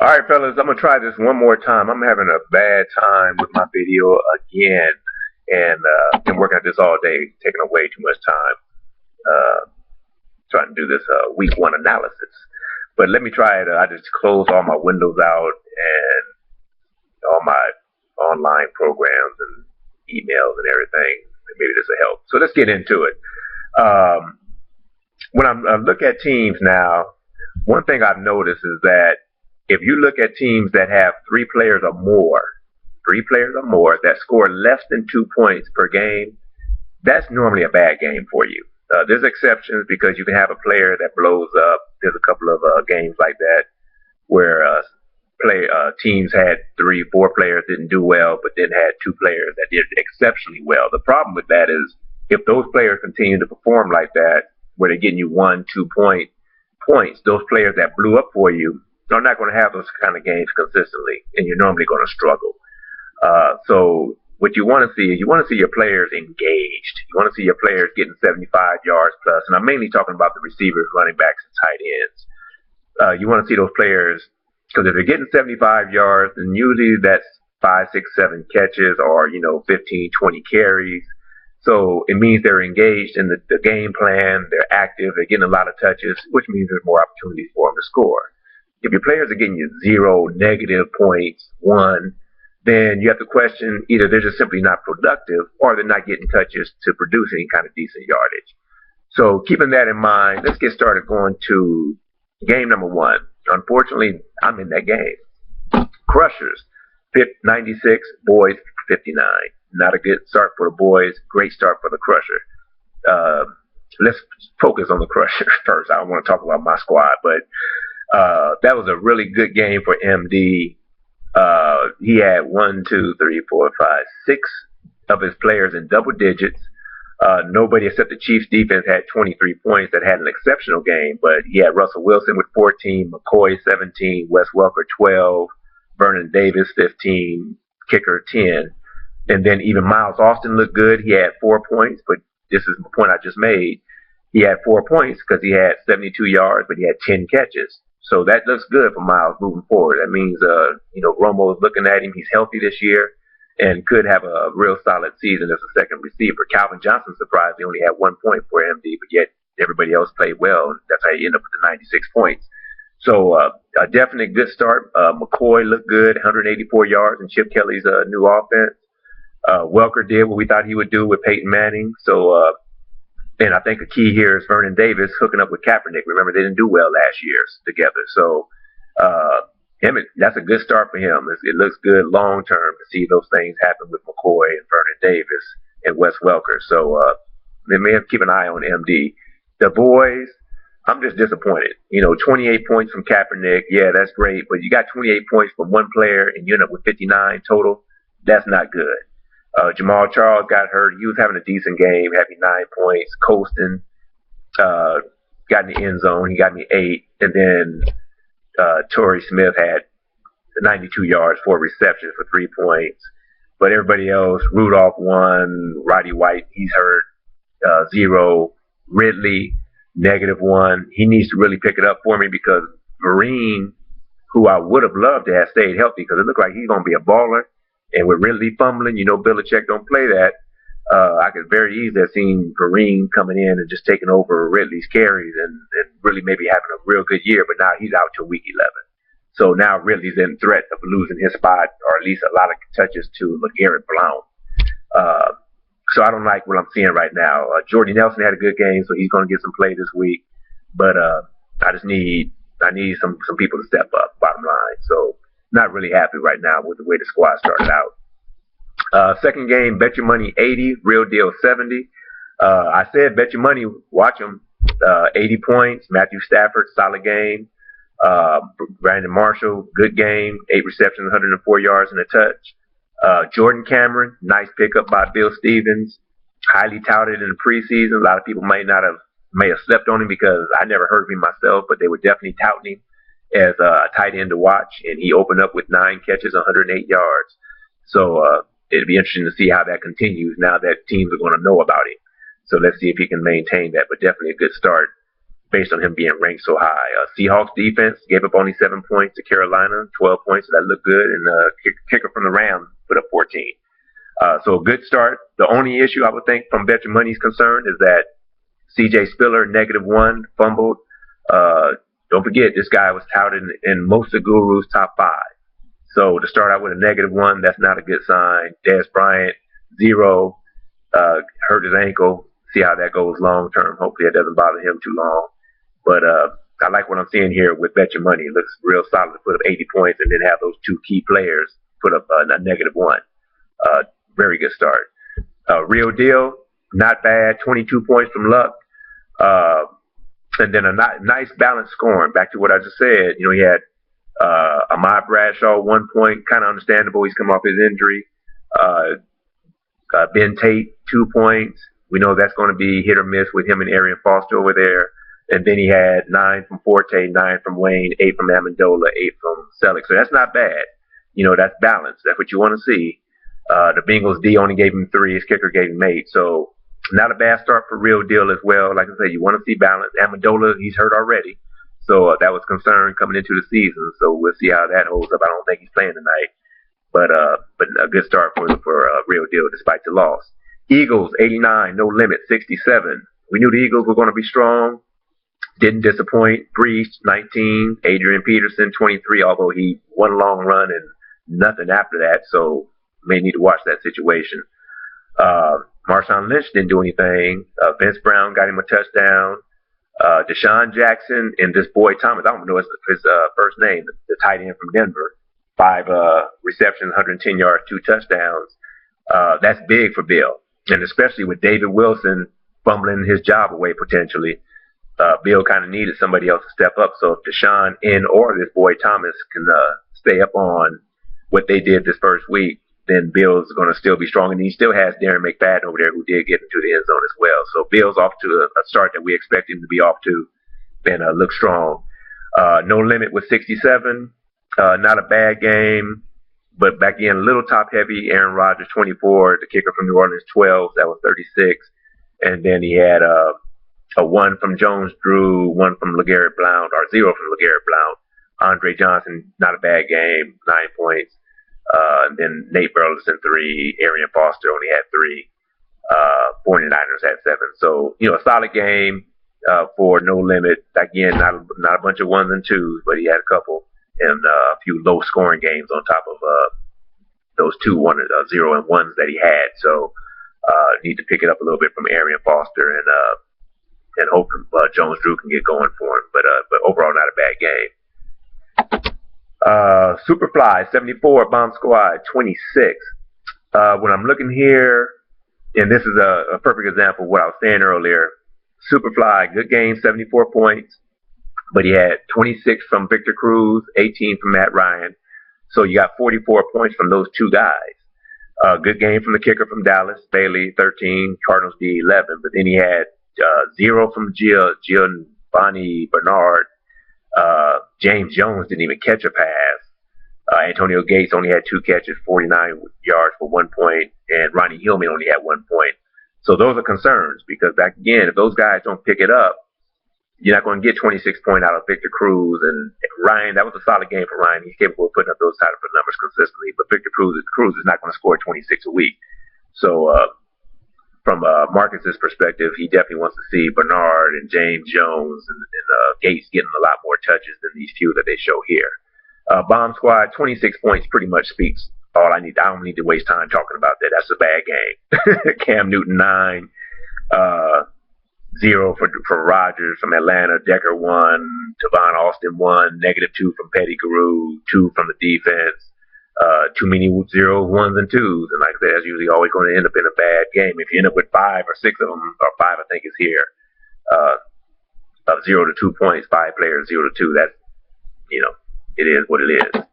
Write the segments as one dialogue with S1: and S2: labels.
S1: All right, fellas, I'm gonna try this one more time. I'm having a bad time with my video again, and been working at this all day, taking up way too much time. Trying to do this week one analysis. But let me try it. I just closed all my windows out and all my online programs and emails and everything. Maybe this will help. So let's get into it. Um, when I look at teams now, one thing I've noticed is that if you look at teams that have three players or more that score less than 2 points per game, that's normally a bad game for you. There's exceptions because you can have a player that blows up. There's a couple of games like that where teams had 3, 4 players didn't do well, but then had 2 players that did exceptionally well. The problem with that is if those players continue to perform like that, where they're getting you 1, 2 points, those players that blew up for you are not going to have those kind of games consistently, and you're normally going to struggle. So what you want to see is you want to see your players engaged. You want to see your players getting 75 yards plus, and I'm mainly talking about the receivers, running backs, and tight ends. You want to see those players because if they're getting 75 yards, then usually that's 5, 6, 7 catches or 15, 20 carries. So it means they're engaged in the game plan. They're active. They're getting a lot of touches, which means there's more opportunities for them to score. If your players are getting you 0, -points, 1, then you have to question either they're just simply not productive or they're not getting touches to produce any kind of decent yardage. So keeping that in mind, let's get started going to game number 1. Unfortunately, I'm in that game. Crushers, 96, boys 59. Not a good start for the boys, great start for the Crusher. Let's focus on the Crusher first. I don't want to talk about my squad, but that was a really good game for MD. He had 1, 2, 3, 4, 5, 6 of his players in double digits. Nobody except the Chiefs defense had 23 points that had an exceptional game, but he had Russell Wilson with 14, McCoy 17, Wes Welker 12, Vernon Davis 15, kicker 10. And then even Miles Austin looked good. He had 4 points, but this is the point I just made. He had 4 points because he had 72 yards, but he had 10 catches. So that looks good for Miles moving forward. That means, Romo is looking at him. He's healthy this year and could have a real solid season as a second receiver. Calvin Johnson surprised he only had 1 point for MD, but yet everybody else played well. That's how you end up with the 96 points. So a definite good start. McCoy looked good, 184 yards in Chip Kelly's new offense. Welker did what we thought he would do with Peyton Manning. So, and I think a key here is Vernon Davis hooking up with Kaepernick. Remember, they didn't do well last year together. So, that's a good start for him. It looks good long term to see those things happen with McCoy and Vernon Davis and Wes Welker. So, they may have to keep an eye on MD. The boys, I'm just disappointed. 28 points from Kaepernick. Yeah, that's great. But you got 28 points from one player and you end up with 59 total. That's not good. Jamal Charles got hurt. He was having a decent game, having 9 points, coasting, got in the end zone. He got me 8. And then Torrey Smith had 92 yards, 4 receptions for 3 points. But everybody else, Rudolph 1, Roddy White, he's hurt, 0. Ridley, -1. He needs to really pick it up for me because Vereen, who I would have loved to have stayed healthy because it looked like he's going to be a baller. And with Ridley fumbling, Belichick don't play that. I could very easily have seen Vereen coming in and just taking over Ridley's carries and really maybe having a real good year. But now he's out till week 11. So now Ridley's in threat of losing his spot or at least a lot of touches to LeGarrette Blount. So I don't like what I'm seeing right now. Jordy Nelson had a good game, so he's going to get some play this week. But I need some people to step up, bottom line. So not really happy right now with the way the squad started out. Second game, Bet Your Money 80, Real Deal 70. I said Bet Your Money, watch them. 80 points. Matthew Stafford, solid game. Brandon Marshall, good game. 8 receptions, 104 yards and a touch. Jordan Cameron, nice pickup by Bill Stevens. Highly touted in the preseason. A lot of people may have slept on him because I never heard of him myself, but they were definitely touting him as a tight end to watch, and he opened up with 9 catches, 108 yards. So it'll be interesting to see how that continues now that teams are going to know about him. So let's see if he can maintain that, but definitely a good start. based on him being ranked so high. Seahawks defense gave up only 7 points to Carolina, 12 points, so that looked good. And kicker from the Rams put up 14. So a good start. The only issue I would think from Bet Your Money's concerned is that C.J. Spiller, -1, fumbled. Don't forget, this guy was touted in most of Guru's top 5. So to start out with a -1, that's not a good sign. Dez Bryant, 0, hurt his ankle. See how that goes long term. Hopefully it doesn't bother him too long. But I like what I'm seeing here with Bet Your Money. It looks real solid to put up 80 points and then have those 2 key players put up a -1. Very good start. Real Deal, not bad. 22 points from Luck. And then a nice balanced scoring. Back to what I just said. He had Ahmad Bradshaw, 1 point. Kind of understandable. He's come off his injury. Ben Tate, 2 points. We know that's going to be hit or miss with him and Arian Foster over there. And then he had 9 from Forte, 9 from Wayne, 8 from Amendola, 8 from Selleck. So that's not bad. That's balanced. That's what you want to see. The Bengals D only gave him 3. His kicker gave him 8. So not a bad start for Real Deal as well. Like I said, you want to see balance. Amendola, he's hurt already. So that was concern coming into the season. So we'll see how that holds up. I don't think he's playing tonight. But a good start for Real Deal despite the loss. Eagles, 89, No Limit, 67. We knew the Eagles were going to be strong. Didn't disappoint. Brees, 19. Adrian Peterson, 23, although he one long run and nothing after that. So may need to watch that situation. Marshawn Lynch didn't do anything. Vince Brown got him a touchdown. Deshaun Jackson and this boy Thomas, I don't know his first name, the tight end from Denver. 5 receptions, 110 yards, 2 touchdowns. That's big for Bill. And especially with David Wilson fumbling his job away potentially, Bill kind of needed somebody else to step up. So if Deshaun or this boy Thomas can stay up on what they did this first week, then Bill's going to still be strong. And he still has Darren McFadden over there who did get into the end zone as well. So Bill's off to a start that we expect him to be off to and look strong. No Limit with 67. Not a bad game, but back in a little top heavy. Aaron Rodgers, 24. The kicker from New Orleans, 12. That was 36. And then he had a 1 from Jones Drew, 1 from LeGarrette Blount, or 0 from LeGarrette Blount. Andre Johnson, not a bad game, 9 points. And then Nate Burleson, 3. Arian Foster only had 3. 49ers had 7. So, a solid game for No Limit. Again, not a bunch of 1s and 2s, but he had a couple. And a few low-scoring games on top of those 2 0 and 1s that he had. So need to pick it up a little bit from Arian Foster and hope Jones Drew can get going for him. But overall, not a bad game. Superfly, 74. Bomb Squad, 26. When I'm looking here, and this is a perfect example of what I was saying earlier, Superfly, good game, 74 points. But he had 26 from Victor Cruz, 18 from Matt Ryan. So you got 44 points from those 2 guys. Good game from the kicker from Dallas, Bailey, 13, Cardinals D, 11. But then he had 0 from Giovanni Bernard. James Jones didn't even catch a pass. Antonio Gates only had 2 catches, 49 yards for 1 point. And Ronnie Hillman only had 1 point. So those are concerns because back again, if those guys don't pick it up, you're not going to get 26 points out of Victor Cruz and Ryan. That was a solid game for Ryan. He's capable of putting up those type of numbers consistently. But Victor Cruz is not going to score 26 a week. So from Marcus's perspective, he definitely wants to see Bernard and James Jones and Gates getting a lot more touches than these few that they show here. Bomb Squad, 26 points pretty much speaks all I need. I don't need to waste time talking about that. That's a bad game. Cam Newton, 9. 0 for Rodgers from Atlanta. Decker, 1. Tavon Austin, 1. -2 from Pettigrew. 2 from the defense. Too many 0, 1s, and 2s. And like I said, that's usually always going to end up in a bad game. If you end up with 5 or 6 of them, or 5 I think is here, 0 to 2 points, 5 players, 0 to 2, that's, it is what it is.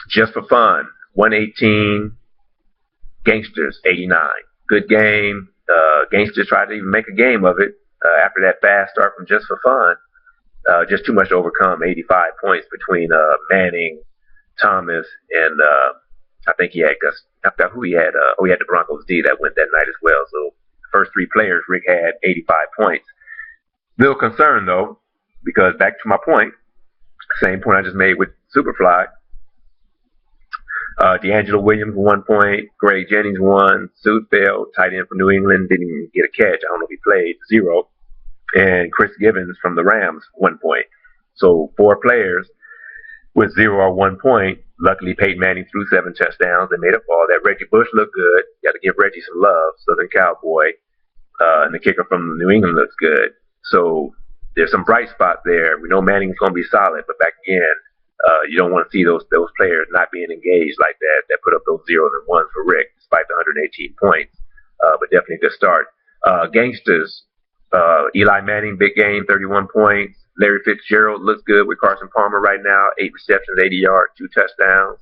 S1: Just for fun, 118. Gangsters, 89. Good game. Gangsters tried to even make a game of it after that fast start from Just for Fun. Just too much to overcome. 85 points between Manning, Thomas, and I think he had Gus. Who he had? He had the Broncos D that went that night as well. So first three players, Rick had 85 points. Little concerned though, because back to my point, same point I just made with Superfly. D'Angelo Williams 1 point, Greg Jennings 1, Sudfeld, tight end from New England, didn't even get a catch. I don't know if he played, 0. And Chris Givens from the Rams 1 point. So 4 players with 0 or 1 point. Luckily, Peyton Manning threw 7 touchdowns and made up for all that. Reggie Bush looked good. Got to give Reggie some love. Southern Cowboy. And the kicker from New England looks good. So there's some bright spots there. We know Manning's going to be solid, but back again, you don't want to see those players not being engaged like that put up those 0s and 1s for Rick, despite the 118 points. But definitely a good start. Gangsters, Eli Manning, big game, 31 points. Larry Fitzgerald looks good with Carson Palmer right now, 8 receptions, 80 yards, 2 touchdowns.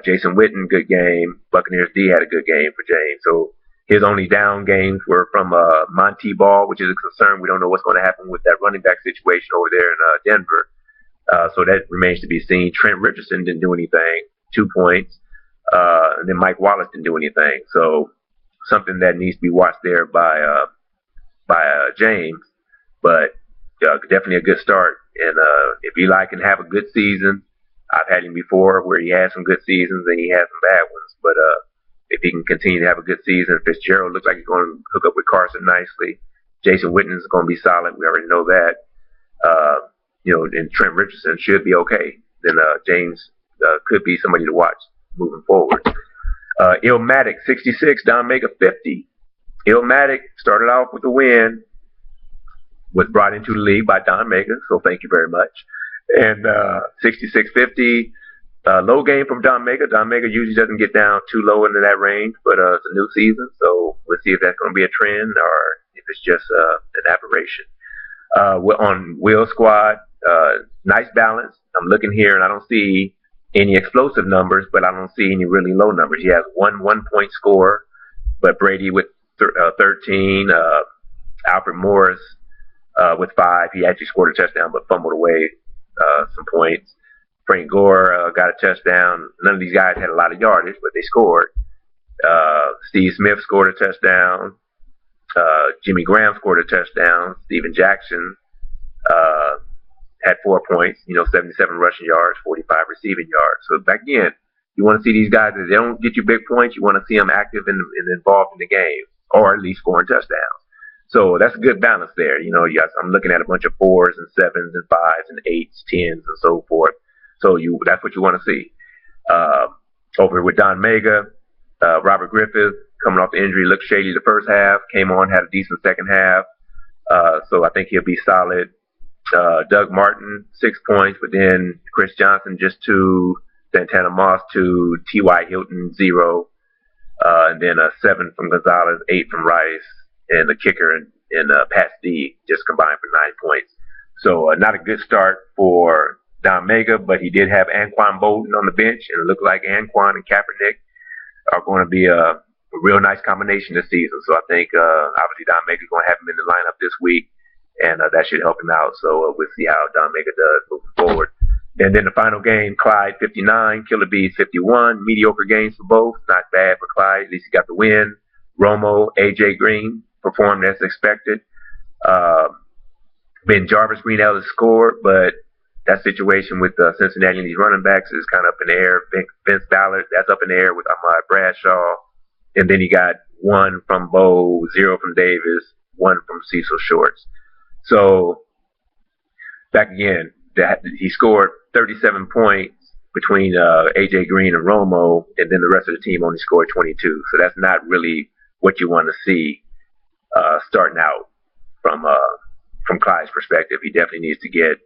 S1: Jason Witten, good game. Buccaneers D had a good game for James. So his only down games were from Monty Ball, which is a concern. We don't know what's going to happen with that running back situation over there in Denver. So that remains to be seen. Trent Richardson didn't do anything, 2 points. And then Mike Wallace didn't do anything. So something that needs to be watched there by James. But definitely a good start. And if Eli can have a good season, I've had him before where he had some good seasons and he had some bad ones. But if he can continue to have a good season, Fitzgerald looks like he's going to hook up with Carson nicely. Jason Witten is going to be solid. We already know that. And Trent Richardson should be okay. Then James could be somebody to watch moving forward. Illmatic, 66, Don Mega, 50. Illmatic started off with a win, was brought into the league by Don Mega, so thank you very much. And 66-50, low game from Don Mega. Don Mega usually doesn't get down too low into that range, but it's a new season, so we'll see if that's going to be a trend or if it's just an aberration. We're on Will Squad, nice balance. I'm looking here and I don't see any explosive numbers, but I don't see any really low numbers. He has 1 1-point score, but Brady with 13, Alfred Morris with 5. He actually scored a touchdown but fumbled away some points. Frank Gore got a touchdown. None of these guys had a lot of yardage, but they scored. Steve Smith scored a touchdown. Jimmy Graham scored a touchdown. Steven Jackson had 4 points, 77 rushing yards, 45 receiving yards. So back again, you want to see these guys, if they don't get you big points, you want to see them active and involved in the game, or at least scoring touchdowns. So that's a good balance there. I'm looking at a bunch of 4s and 7s and 5s and 8s, 10s, and so forth. So that's what you want to see. Over with Don Mega, Robert Griffith, coming off the injury, looked shady the first half, came on, had a decent second half. So I think he'll be solid. Doug Martin, 6 points, but then Chris Johnson, just 2. Santana Moss, 2. T.Y. Hilton, 0. And then 7 from Gonzalez, 8 from Rice, and the kicker and Pat D just combined for 9 points. So not a good start for Don Mega, but he did have Anquan Bolden on the bench, and it looked like Anquan and Kaepernick are going to be a real nice combination this season. So I think obviously Don Mega is going to have him in the lineup this week, and that should help him out. So we'll see how Don Mega does moving forward. And then the final game, Clyde 59, Killer Bees 51. Mediocre games for both. Not bad for Clyde. At least he got the win. Romo, A.J. Green performed as expected. Ben Jarvis, Green Ellis scored, but that situation with Cincinnati and these running backs is kind of up in the air. Vince Ballard, that's up in the air with Ahmad Bradshaw. And then you got 1 from Bo, 0 from Davis, 1 from Cecil Shorts. So back again, he scored 37 points between A.J. Green and Romo, and then the rest of the team only scored 22. So that's not really what you want to see starting out from Clyde's perspective. He definitely needs to get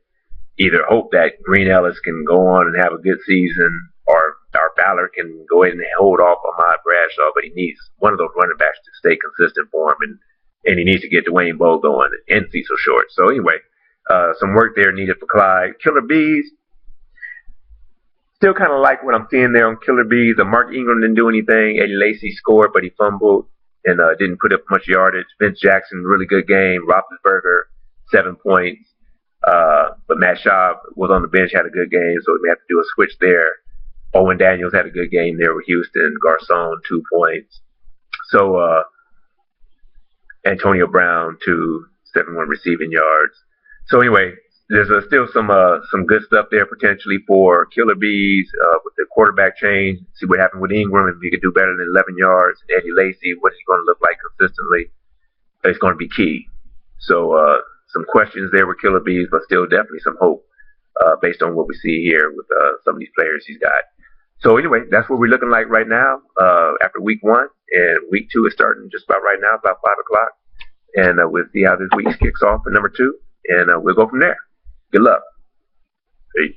S1: either hope that Green Ellis can go on and have a good season, or Ballard can go ahead and hold off Ahmad Bradshaw, but he needs one of those running backs to stay consistent for him, and he needs to get Dwayne Bowe going and Cecil Short. So anyway, some work there needed for Clyde. Killer Bees, still kind of like what I'm seeing there on Killer Bees. Mark Ingram didn't do anything. Eddie Lacy scored, but he fumbled and didn't put up much yardage. Vince Jackson, really good game. Roethlisberger, 7 points. But Matt Schaub was on the bench, had a good game, so we may have to do a switch there. Owen Daniels had a good game there with Houston. Garcon, 2 points. So Antonio Brown, 71 receiving yards. So anyway, there's still some good stuff there potentially for Killer Bees with the quarterback change. See what happened with Ingram. If he could do better than 11 yards, and Eddie Lacy, what's he going to look like consistently? It's going to be key. So some questions there with Killer Bees, but still definitely some hope based on what we see here with some of these players he's got. So anyway, that's what we're looking like right now after week 1, and week 2 is starting just about right now, about 5 o'clock, and we'll see how this week kicks off for number 2, and we'll go from there. Good luck. Peace.